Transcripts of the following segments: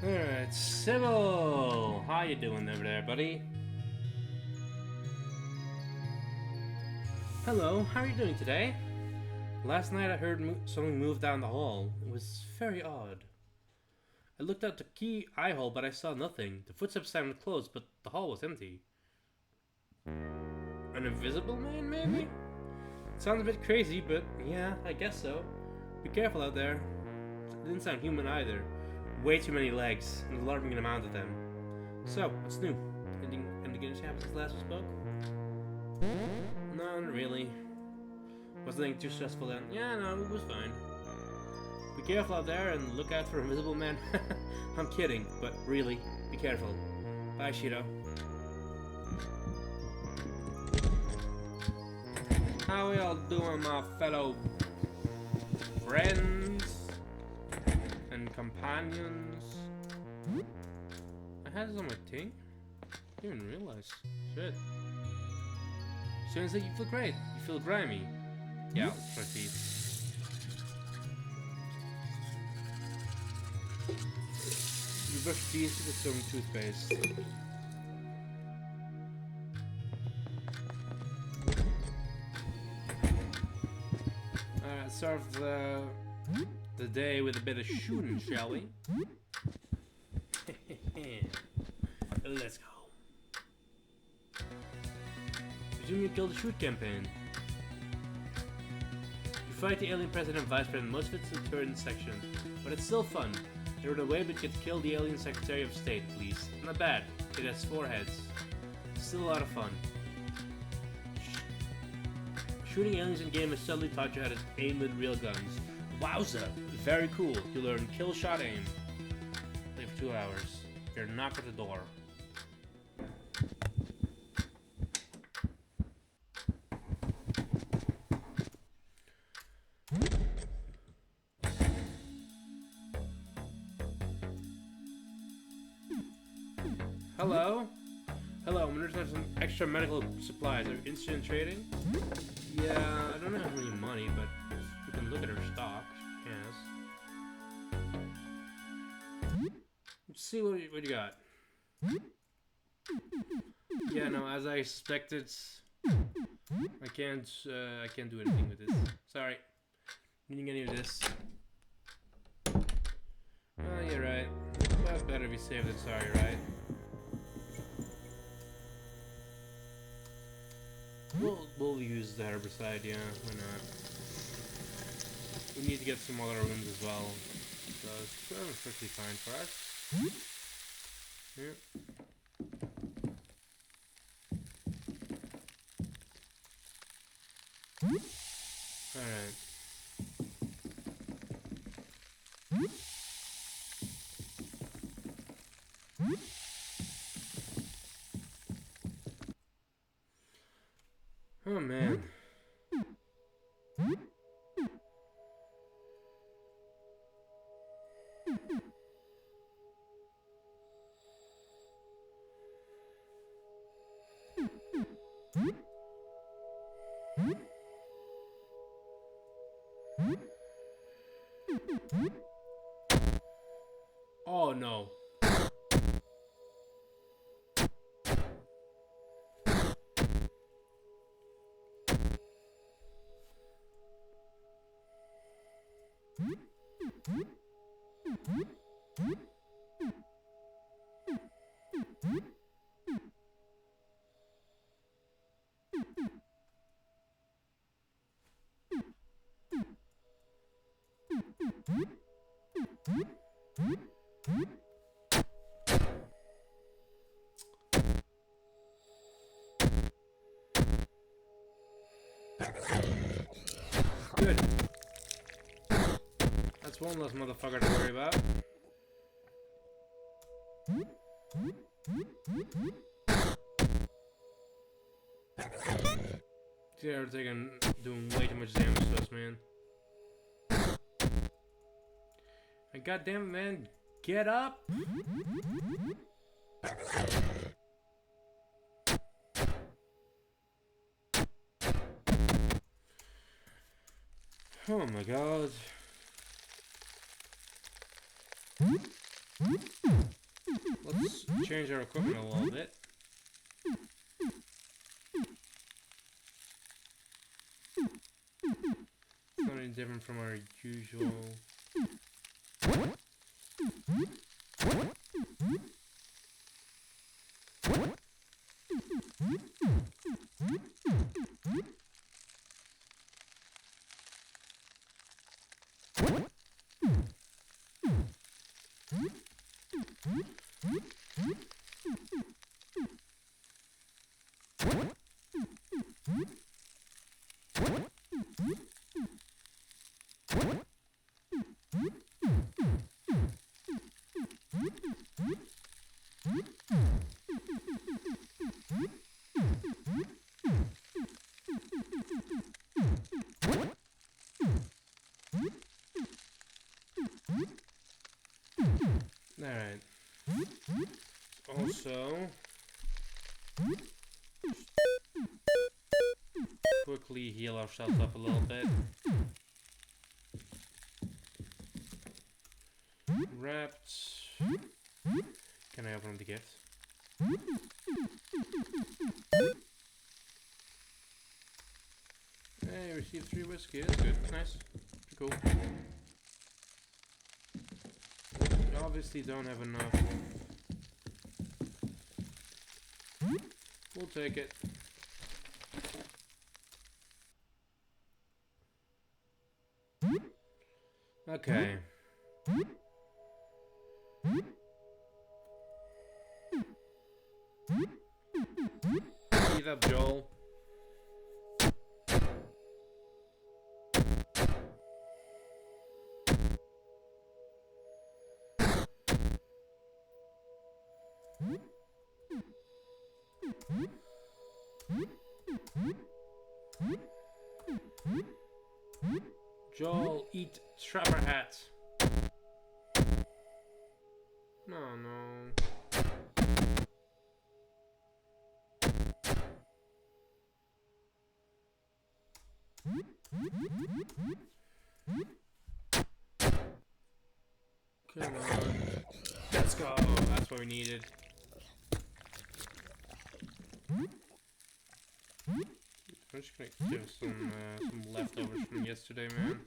Alright, Sybil! How you doing over there, buddy? Hello, how are you doing today? Last night I heard someone move down the hall. It was very odd. I looked out the key eye hole, but I saw nothing. The footsteps sounded close, but the hall was empty. An invisible man, maybe? It sounds a bit crazy, but yeah, I guess so. Be careful out there. It didn't sound human either. Way too many legs, an alarming amount of them. So, what's new? Anything good happened since last we spoke? No, not really. Wasn't anything too stressful then? Yeah, no, it was fine. Be careful out there and look out for invisible men. I'm kidding, but really, be careful. Bye, Shido. How we all doing, my fellow friends and companions? I had this on my thing? I didn't even realize. Shit. Sounds like you feel great. You feel grimy. Yeah, let's brush these. You brush these with some toothpaste. Start the day with a bit of shooting, shall we? Let's go. Presume you killed the shoot campaign. You fight the alien president and vice president. Most of it's in the turret section, but it's still fun. They run away, but get to kill the alien secretary of state, please. Not bad. It has 4 heads. Still a lot of fun. Shooting aliens in game has suddenly taught you how to aim with real guns. Wowza! Very cool. You learn kill shot aim. Play for 2 hours. You're knocked at the door. Hello? Hello, I'm gonna some extra medical supplies. Are you interested in trading? Yeah, I don't have any money, but we can look at her stock. Yes. Let's see what you got. Yeah, no, as I expected, I can't do anything with this. Sorry, needing any of this. Oh, you're right. But better be safe than sorry, right? We'll use the herbicide, yeah, why not? We need to get some other rooms as well, so it's perfectly fine for us. Yep. Alright. Oh man. Oh no. Good. That's one less motherfucker to worry about. They're doing way too much damage to us, man. And goddamn it, man, get up! Oh my god. Let's change our equipment a little bit. It's not any different from our usual. Alright. Also, quickly heal ourselves up a little bit. Wrapped. Can I open the gift? Hey, received 3 whiskey. That's good. Nice. Pretty cool. We obviously don't have enough. We'll take it. Okay. Give up, Joel. Joel, eat trapper hat. No, no. Come on. Let's go. That's what we needed. I'm just gonna give some leftovers from yesterday, man.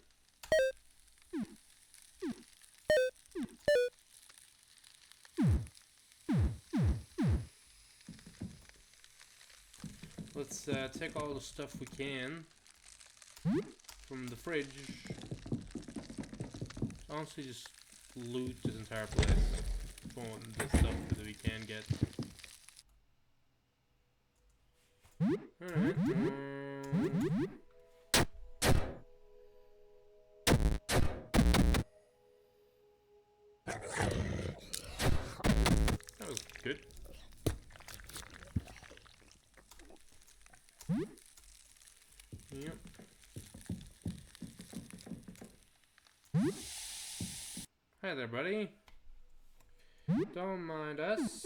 Let's take all the stuff we can from the fridge. Honestly, just loot this entire place for the stuff that we can get. Alright. That was good. Yep. Hi there, buddy. Don't mind us.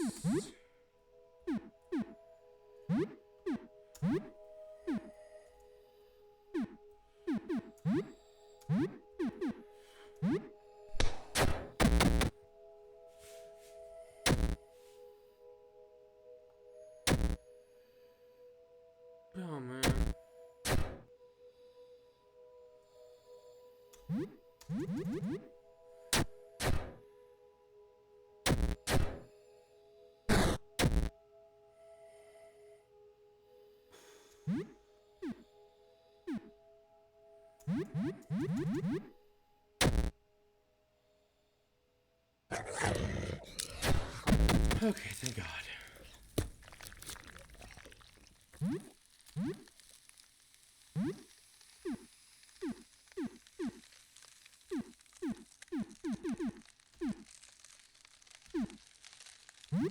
Oh man. Okay, thank God.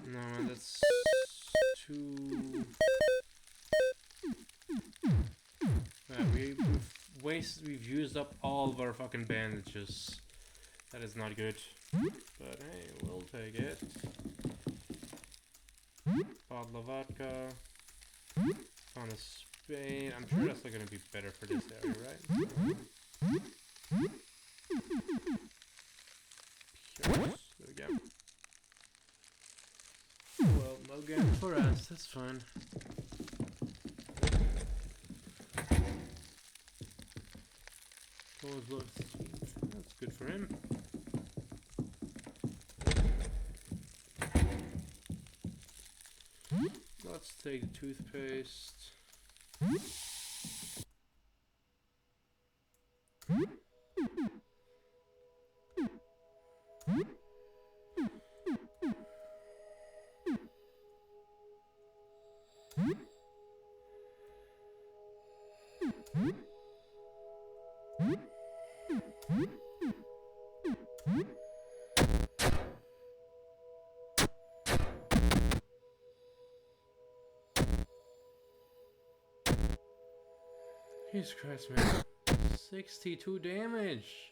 No, man, that's too... we've used up all of our fucking bandages. That is not good. But hey, we'll take it. Bottle of vodka. On a spade. I'm sure that's not gonna be better for this area, right? Pierce. There we go. again for us, that's fine. Always loves sweet. That's good for him. Let's take the toothpaste. Jesus Christ, man. 62 damage.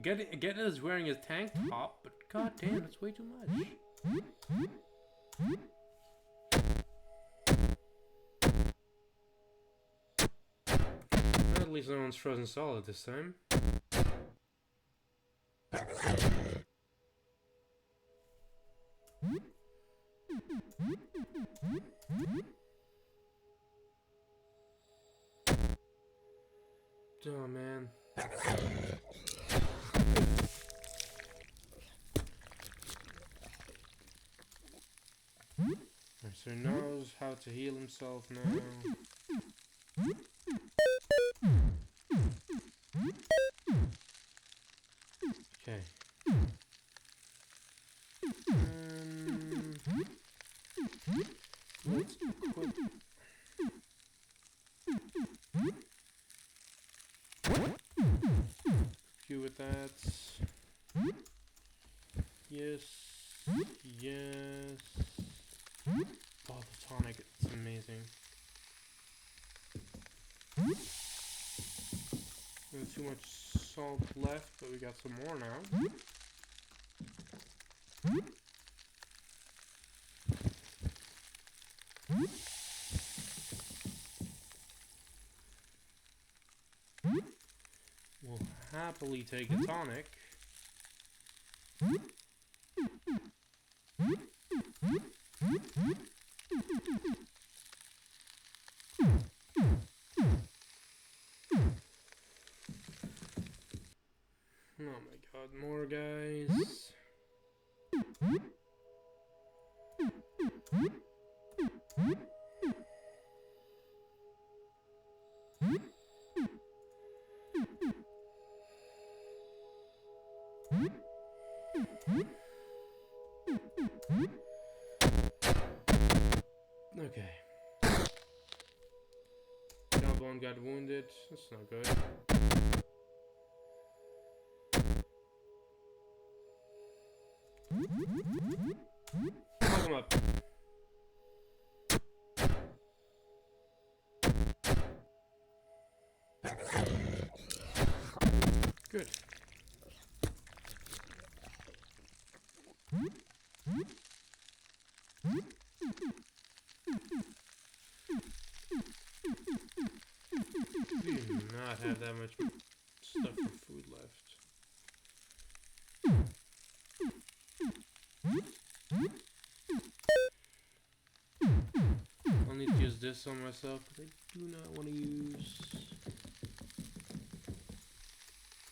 Get it as wearing a tank top, but god damn, that's way too much. At least no one's frozen solid this time. Oh man. So he knows how to heal himself now. Okay. Let's equip. You with that. Yes. Yes. Oh, the tonic, it's amazing. There's too much salt left, but we got some more now. We'll happily take a tonic. Oh my god, more guys. Okay. Jawbone got wounded. That's not good. Fuck him up. Good. We do not have that much stuff for food left. I'll need to use this on myself, but I do not want to use...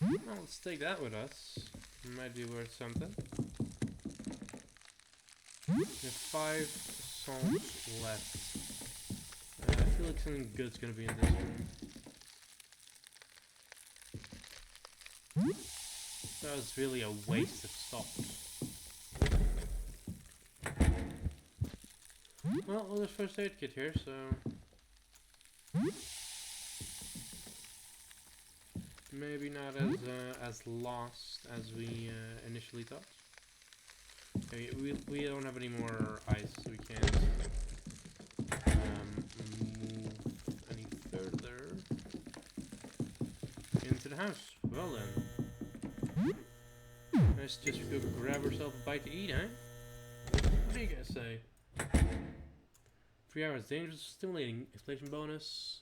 Well, let's take that with us. It might be worth something. We have 5 salts left. I feel like something good's gonna be in this room. That was really a waste of salt. Well, there's a first aid kit here, so... maybe not as lost as we initially thought. Okay, we don't have any more ice, so we can't move any further into the house. Well then, let's just go grab ourselves a bite to eat, eh? What do you guys say? 3 hours dangerous, stimulating explosion bonus.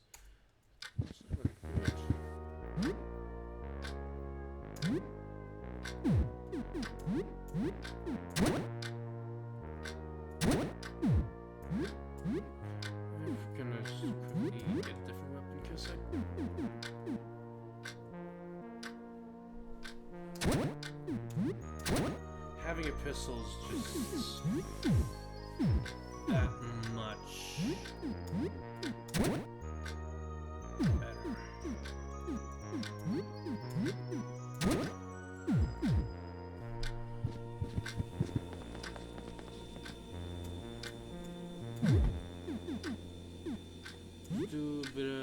having a pistol is just that much better. Do a bit of...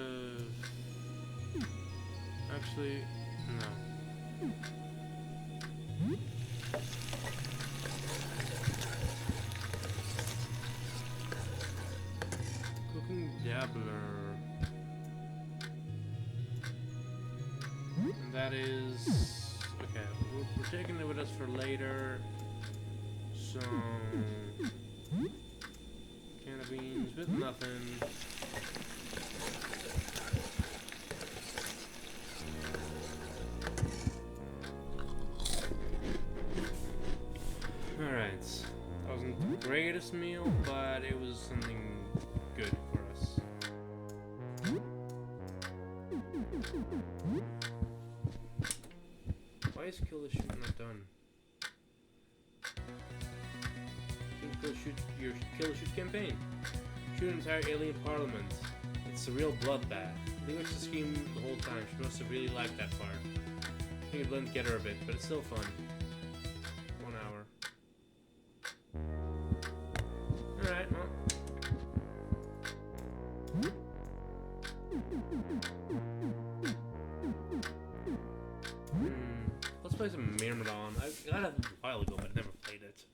Actually, no. Cooking dabbler. And that is... Okay, we're taking it with us for later. So... Can of beans with nothing. Alright, that wasn't the greatest meal, but it was something good for us. Why is kill the shoot not done? Your kill the shoot campaign. Shoot an entire alien parliament. It's a real bloodbath. Leigh wants to scream the whole time. She must have really liked that part. I think it blend together a bit, but it's still fun. 1 hour. Alright, well. Let's play some Myrmidon. I got it a while ago, but I never played it.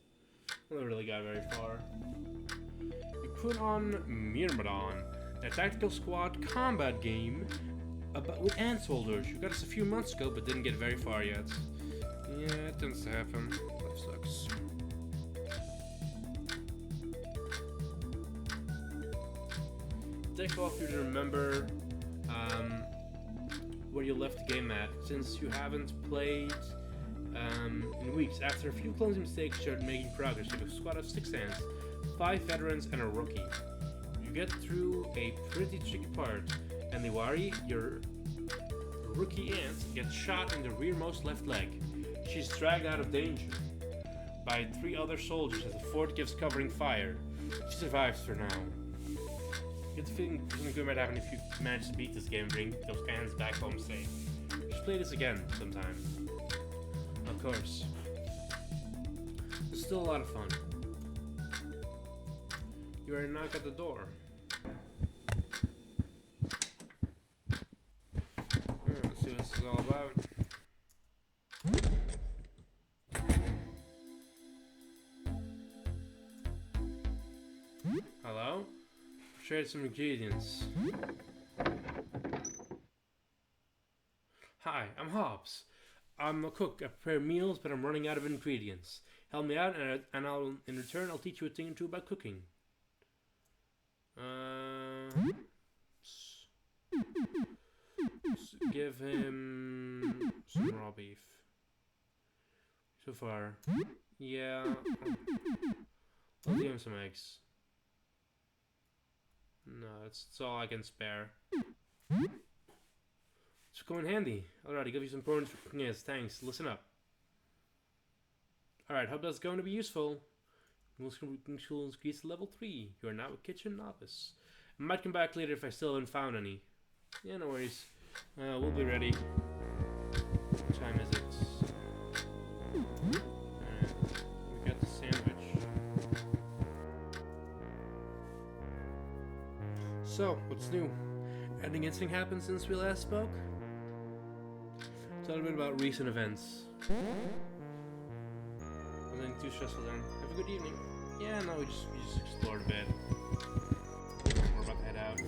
I never really got very far. We put on Myrmidon, a tactical squad combat game with ant soldiers. You got us a few months ago, but didn't get very far yet. Yeah, it tends to happen. That sucks. Take off you to remember where you left the game at, since you haven't played in weeks. After a few clumsy mistakes, you started making progress. You have a squad of 6 ants, 5 veterans, and a rookie. You get through a pretty tricky part, and the worry, your rookie ant gets shot in the rearmost left leg. She's dragged out of danger by 3 other soldiers as the fort gives covering fire. She survives for now. You get the feeling something good might happen if you manage to beat this game and bring those ants back home safe. Just play this again sometime. Of course. It's still a lot of fun. You are a knock at the door. Let's see what this is all about. Hello? Trade some ingredients. Hi, I'm Hobbs. I'm a cook. I prepare meals, but I'm running out of ingredients. Help me out, and I'll in return I'll teach you a thing or two about cooking. Give him some raw beef. So far, yeah. I'll give him some eggs. No, it's all I can spare. It's going handy. Alright, I'll give you some points for cooking. Yes, thanks. Listen up. Alright, hope that's going to be useful. School increase to level 3. You are now a kitchen novice. I might come back later if I still haven't found any. Yeah, no worries. We'll be ready. What time is it? Alright, we got the sandwich. So, what's new? Anything interesting happened since we last spoke? Tell a bit about recent events. Nothing too stressful then. Have a good evening. Yeah, no, we just explored a bit. We're about to head out.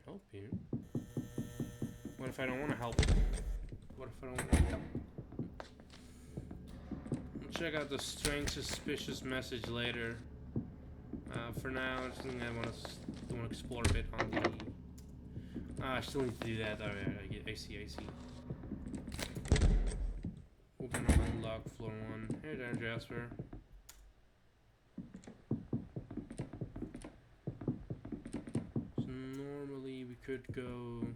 Help you? What if I don't want to help? What if I don't want to help? We'll check out the strange, suspicious message later. For now, I think I want to explore a bit on the... I still need to do that. Alright, I see. We're gonna unlock floor 1. Hey there, Jasper. So normally we could go...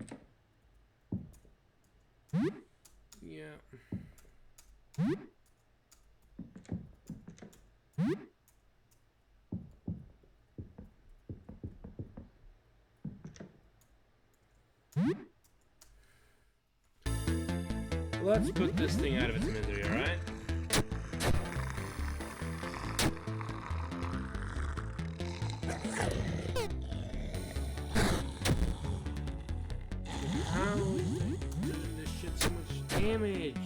Yeah, Let's put this thing out of its misery, alright? How is it doing this shit so much damage?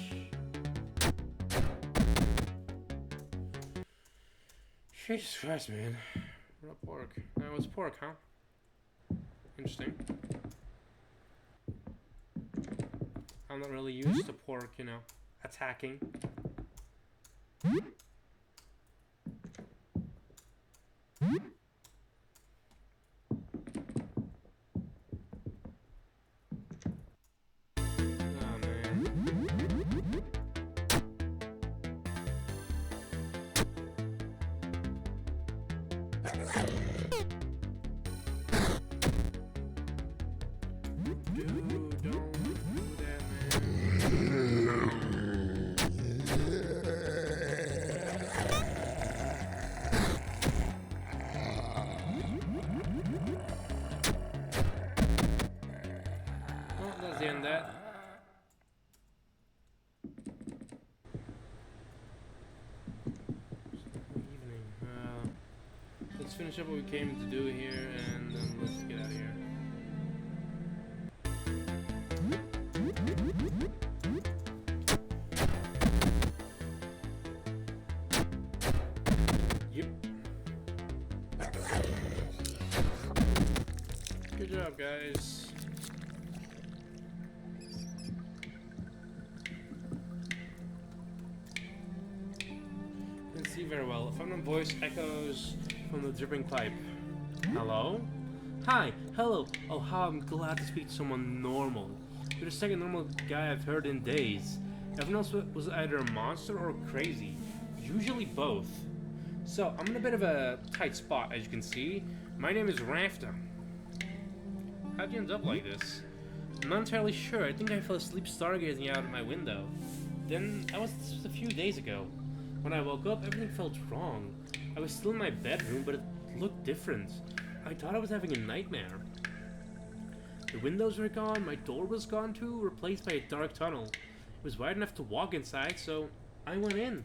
Jesus Christ, man. Raw pork. That was pork, huh? Interesting. I'm not really used to pork, you know, attacking. Let's finish up what we came to do here, and then let's get out of here. Yep. Good job, guys. Can't see very well. If I'm on voice echoes from the dripping pipe. Hello? Hi, hello. Oh, how I'm glad to speak to someone normal. You're the second normal guy I've heard in days. Everyone else was either a monster or crazy. Usually both. So, I'm in a bit of a tight spot, as you can see. My name is Rafta. How'd you end up like this? I'm not entirely sure. I think I fell asleep stargazing out of my window. Then, that was just a few days ago. When I woke up, everything felt wrong. I was still in my bedroom, but it looked different. I thought I was having a nightmare. The windows were gone, my door was gone too, replaced by a dark tunnel. It was wide enough to walk inside, so I went in.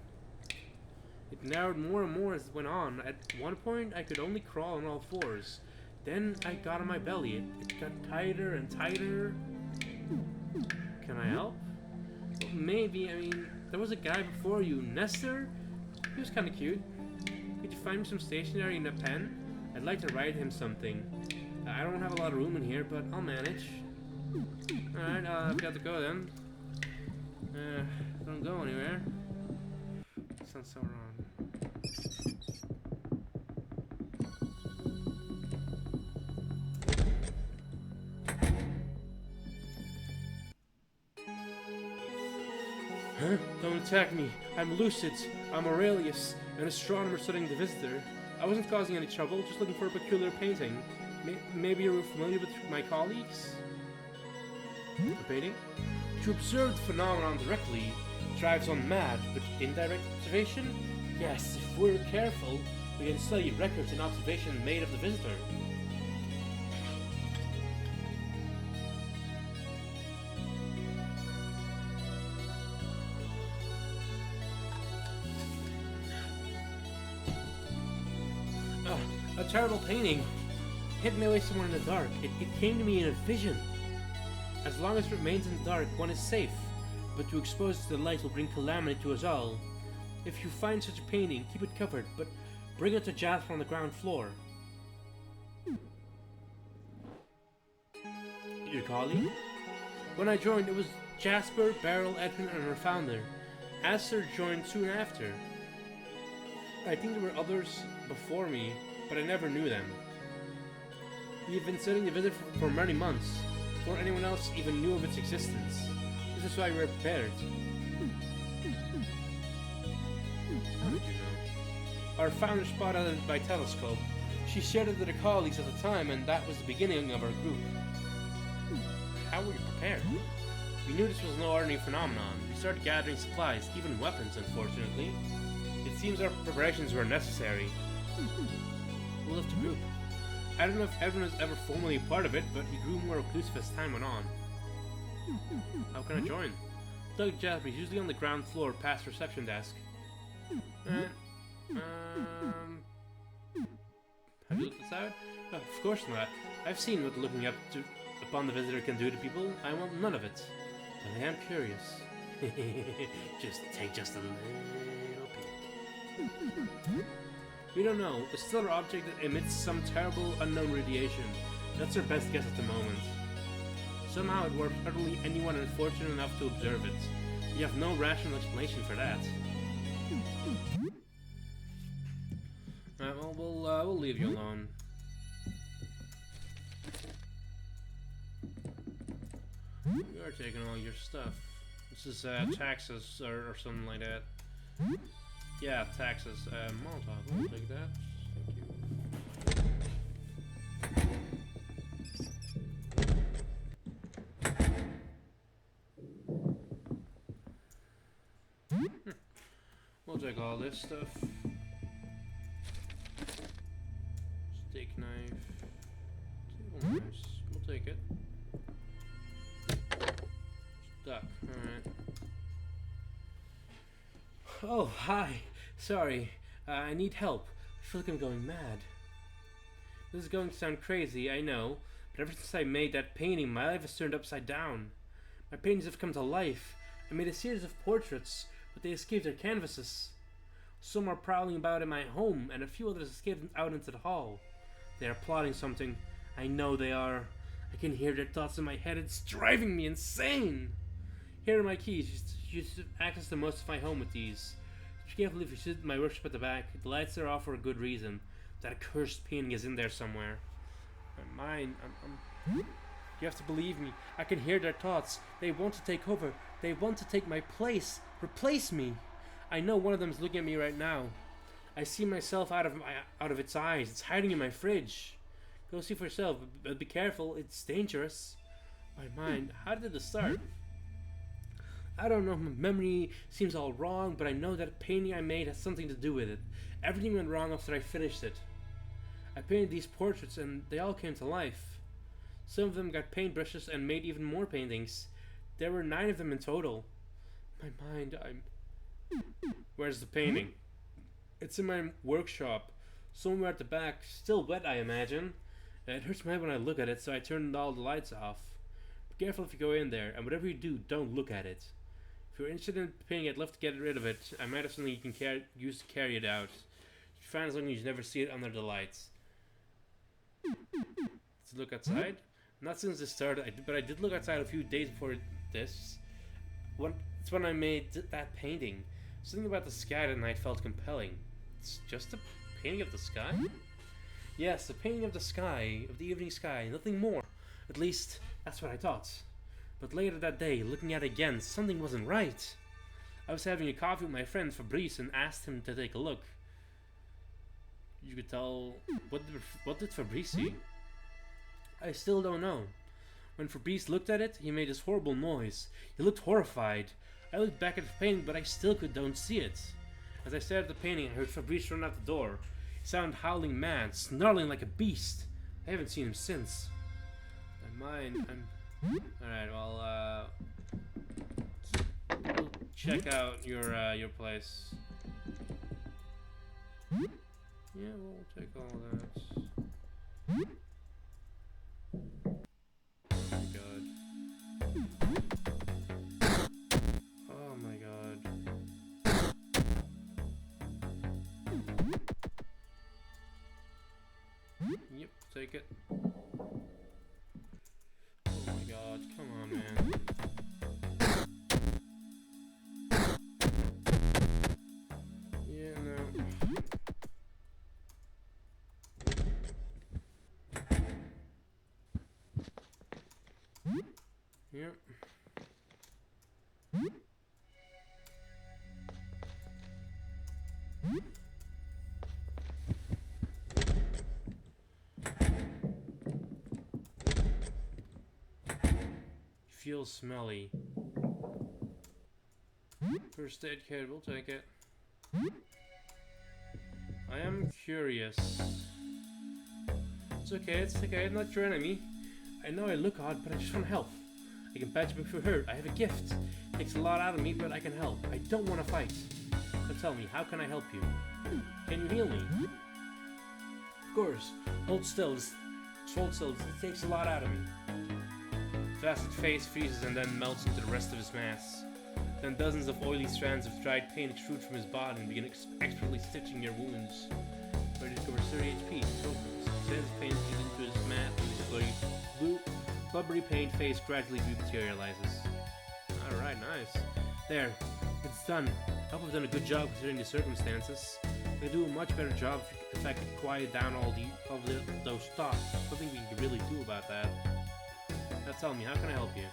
It narrowed more and more as it went on. At one point, I could only crawl on all fours. Then I got on my belly. It got tighter and tighter. Can I help? Well, maybe. I mean, there was a guy before you, Nestor. He was kind of cute. Could you find me some stationery and a pen? I'd like to write him something. I don't have a lot of room in here, but I'll manage. Alright, I've got to go then. Don't go anywhere. Sounds so wrong. Huh? Don't attack me. I'm Lucid. I'm Aurelius, an astronomer studying the visitor. I wasn't causing any trouble, just looking for a peculiar painting. Maybe you're familiar with my colleagues? The painting? To observe the phenomenon directly drives one mad, but indirect observation? Yes, if we're careful, we can study records and observations made of the visitor. A terrible painting. Hid me away somewhere in the dark. It came to me in a vision. As long as it remains in the dark, one is safe. But to expose it to the light will bring calamity to us all. If you find such a painting, keep it covered, but bring it to Jasper on the ground floor. Your colleague? When I joined, it was Jasper, Beryl, Edwin, and our founder. Aster joined soon after. I think there were others before me, but I never knew them. We have been studying the visit for many months, before anyone else even knew of its existence. This is why we were prepared. How did you know? Our founder spotted it by telescope. She shared it with her colleagues at the time, and that was the beginning of our group. How were you prepared? We knew this was no ordinary phenomenon. We started gathering supplies, even weapons, unfortunately. It seems our preparations were necessary. We'll lift a group. I don't know if everyone was ever formally a part of it, but he grew more reclusive as time went on. How can I join? Doug Jasper is usually on the ground floor past reception desk. Have you looked this out? Oh, of course not. I've seen what looking upon the visitor can do to people. I want none of it. But I am curious. Take just a little peek. We don't know. A stellar object that emits some terrible unknown radiation. That's our best guess at the moment. Somehow it warps utterly anyone unfortunate enough to observe it. We have no rational explanation for that. Alright, well, we'll leave you alone. We are taking all your stuff. This is taxes or something like that. Yeah, taxes. Molotov, we'll take that. Thank you. We'll take all this stuff. Steak knife. Table knives. We'll take it. Duck. Alright. Oh, hi. Sorry. I need help. I feel like I'm going mad. This is going to sound crazy, I know, but ever since I made that painting, my life has turned upside down. My paintings have come to life. I made a series of portraits, but they escaped their canvases. Some are prowling about in my home, and a few others escaped out into the hall. They are plotting something. I know they are. I can hear their thoughts in my head. It's driving me insane. Here are my keys. You should access to most of my home with these. Be careful if you sit my workshop at the back. The lights are off for a good reason. That accursed painting is in there somewhere. Mine. You have to believe me. I can hear their thoughts. They want to take over. They want to take my place. Replace me. I know one of them is looking at me right now. I see myself out of its eyes. It's hiding in my fridge. Go see for yourself, but be careful. It's dangerous. My mind. How did this start? I don't know. My memory seems all wrong, but I know that painting I made has something to do with it. Everything went wrong after I finished it. I painted these portraits, and they all came to life. Some of them got paintbrushes and made even more paintings. There were 9 of them in total. My mind. Where's the painting? It's in my workshop, somewhere at the back, still wet, I imagine. It hurts my head when I look at it, so I turned all the lights off. Be careful if you go in there, and whatever you do, don't look at it. If you're interested in painting, I'd love to get rid of it. I might have something you can use to carry it out. It's fine as long as you never see it under the lights. Let's look outside. Not since this started, but I did look outside a few days before this. It's when I made that painting. Something about the sky that night felt compelling. It's just a painting of the sky? Yes, a painting of the sky, of the evening sky, nothing more. At least, that's what I thought. But later that day, looking at it again, something wasn't right. I was having a coffee with my friend Fabrice and asked him to take a look. You could tell... What did Fabrice see? I still don't know. When Fabrice looked at it, he made this horrible noise. He looked horrified. I looked back at the painting, but I still don't see it. As I stared at the painting, I heard Fabrice run out the door. He sounded howling mad, snarling like a beast. I haven't seen him since. Alright, well, we'll check out your place. Yeah, we'll take all that. Oh my god. Oh my god. Yep, take it. Oh my god, come on, man. Yeah, no. Yep. Feels smelly. First aid kit, we'll take it. I am curious. It's okay, I'm not your enemy. I know I look odd, but I just want help. I can patch you if you're hurt. I have a gift. It takes a lot out of me, but I can help. I don't want to fight. So tell me, how can I help you? Can you heal me? Of course. Hold still. It takes a lot out of me. His acid face freezes and then melts into the rest of his mass. Then dozens of oily strands of dried pain extrude from his body and begin expertly stitching your wounds. Ready to cover 30 HP. Strands of pain feed into his mass and his blubbery pain face gradually dematerializes. Alright, nice. There. It's done. I hope I've done a good job considering the circumstances. I could do a much better job if I could quiet down all those thoughts. Something we can really do about that. Now tell me, how can I help you?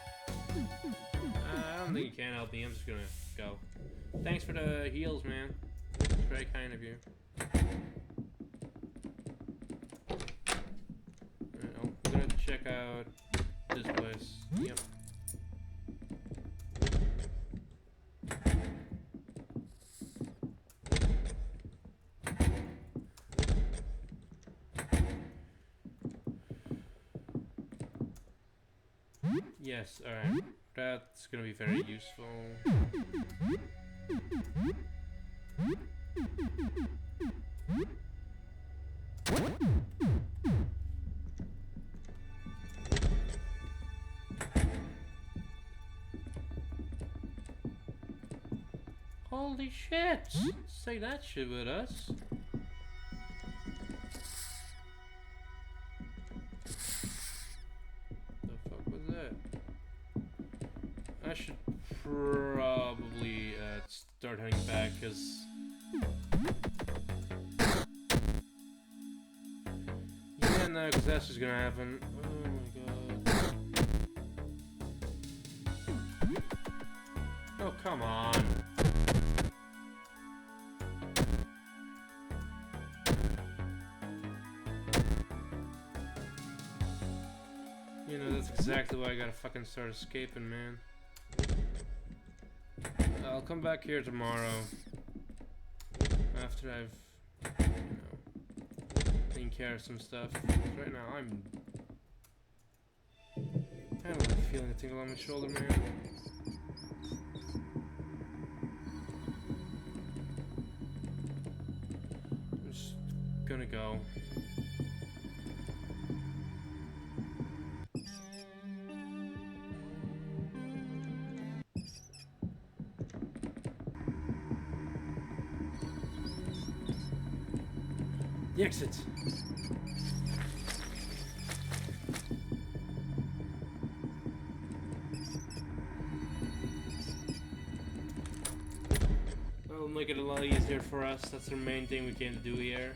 I don't think you can help me. I'm just gonna go. Thanks for the heals, man. It's very kind of you. I'm gonna check out this place. Yep. Yes, alright. That's gonna be very useful. Holy shit! Say that shit with us. I should probably start heading back, because yeah, no, because that's just gonna happen. Oh my god! Oh, come on! You know, that's exactly why I gotta fucking start escaping, man. I'll come back here tomorrow after I've, you know, taken care of some stuff. Right now, I don't really feel anything along my shoulder, man. I'm just gonna go. The exit. That'll make it a lot easier for us. That's the main thing we came to do here.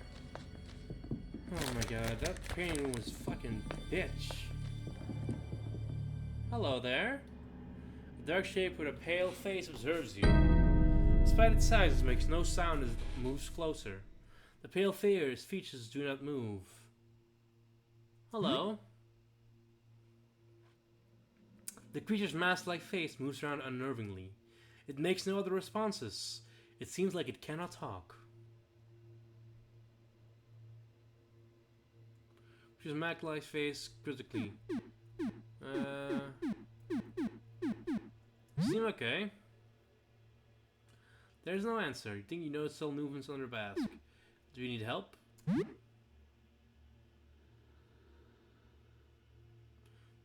Oh my god, that painting was fucking bitch. Hello there. A dark shape with a pale face observes you. Despite its size, it makes no sound as it moves closer. The pale figure's features do not move. Hello. The creature's mask-like face moves around unnervingly. It makes no other responses. It seems like it cannot talk. Creature's mask-like face critically. Seem okay. There's no answer. You think you notice subtle movements on her mask. Do you need help?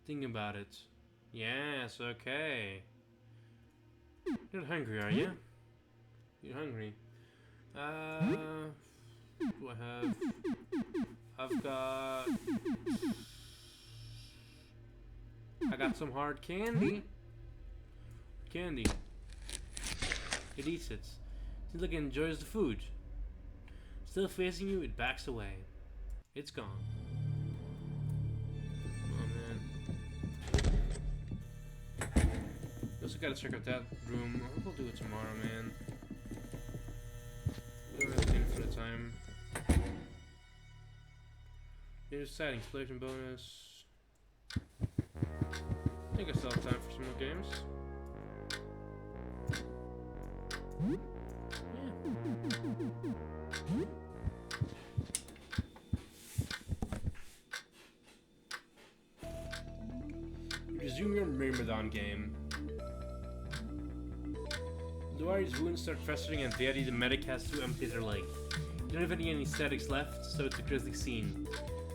Think about it. Yes, okay. You're not hungry, are you? You're hungry. What do I have? I got some hard candy. Candy. It eats it. Seems like it enjoys the food. Still facing you, it backs away. It's gone. Oh man. We also gotta check out that room. I hope we'll do it tomorrow, man. We don't have infinite time. Here's side explosion bonus. I think I still have time for some more games. Resume your Myrmidon game. Duari's wounds start festering and Deity the medic has to empty their leg. You don't have any anesthetics left, so it's a grisly scene.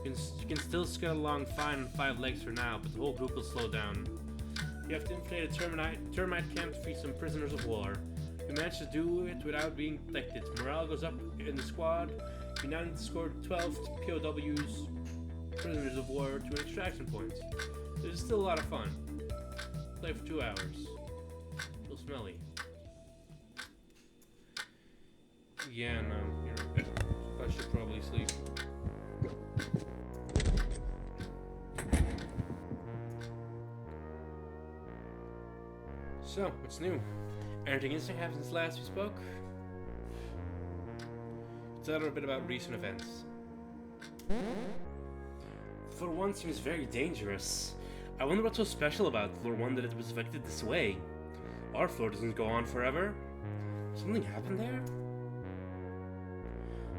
You can still scuttle along fine on 5 legs for now, but the whole group will slow down. You have to infiltrate a termite camp to free some prisoners of war. You manage to do it without being detected. Morale goes up in the squad. You now need to score 12 POWs, prisoners of war, to an extraction point. This is still a lot of fun. Play for 2 hours. Feel smelly. Yeah, no, you're right. I should probably sleep. So, what's new? Anything interesting happened since last we spoke? Tell her a bit about recent events. Floor 1 seems very dangerous. I wonder what's so special about Floor 1 that it was affected this way. Our floor doesn't go on forever. Something happened there?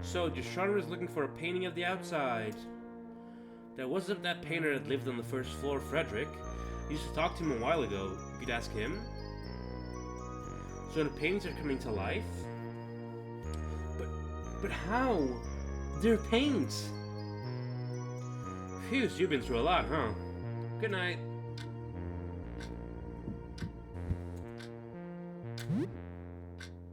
So, Deshaun is looking for a painting of the outside. That wasn't that painter that lived on the first floor, Frederick. You used to talk to him a while ago. You could ask him. So the paintings are coming to life? But how? They're paintings! Phew, you've been through a lot, huh? Good night.